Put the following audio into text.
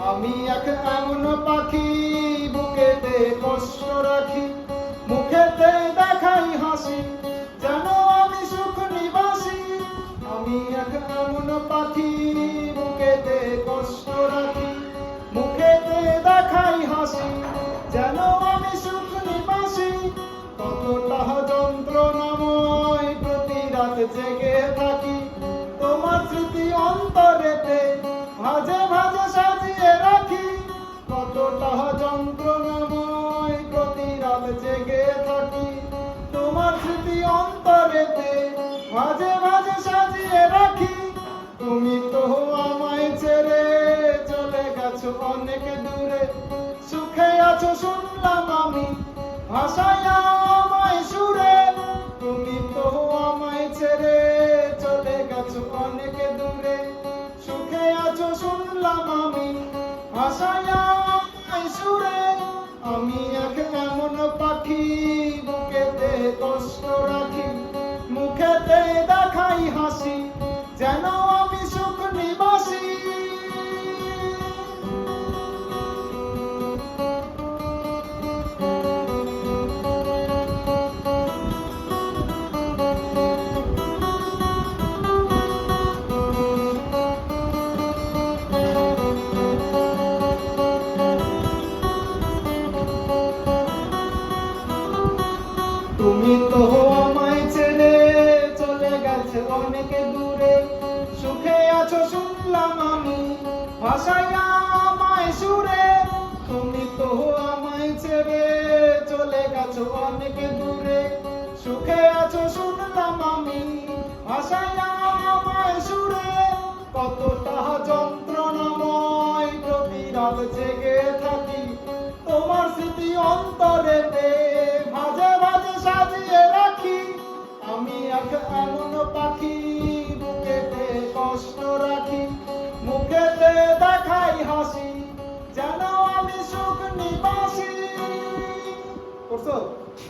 আমি এক এমন পাখি বুকেতে কষ্ট রাখি, মুখেতে দেখাই হাসি, যেন আমি সুখ নিবাসী। আমি এক এমন পাখি বুকেতে কষ্ট রাখি, মুখেতে দেখাই হাসি, যেন আমি সুখ নিবাসী। কতটা যন্ত্রণাময় প্রতি রাত জেগে থাকি, তোমার স্মৃতি অন্তরেতে ভাজে ভাজে সাজিয়ে রাখি। কতটা যন্ত্রণাময় প্রতি রাত জেগে থাকি, তোমার স্মৃতি অন্তরেতে ভাজে ভাজে সাজিয়ে রাখি। তুমি তো আমায় ছেড়ে চলে গেছো অনেক দূরে, সুখে আছো শুনলাম আমি ভাষায় আমায় সুরে। তুমি তো আমায় ছেড়ে চলে গেছো অনেক দূরে, সুখে আছো শুনলাম আমি ভাষায় আমায় সুরে। আমি এক এমন পাখি বুকেতে কষ্ট রাখি, মুখেতে দেখাই হাসি, যেন আমি সুখ নিবাসী। তুমি তো আমায় ছেড়ে চলে গেছে অনেক দূরে, সুখে আছো শুনলাম আমি ভাষায় আমায় সুরে। তুমি তো আমায় ছেড়ে চলে গেছো অনেক দূরে, সুখে আছো শুনলাম আমি ভাষায় আমায় সুরে। কতটা যন্ত্রণাময় প্রতি রাত জেগে থাকি, তোমার স্মৃতি অন্তরেতে ভাজে ভাজে সাজিয়ে রাখি। আমি এক এমন পাখি বুকেতে কষ্ট রাখি, মুখেতে দেখাই হাসি, যেন আমি সুখ নিবাসী। করছো?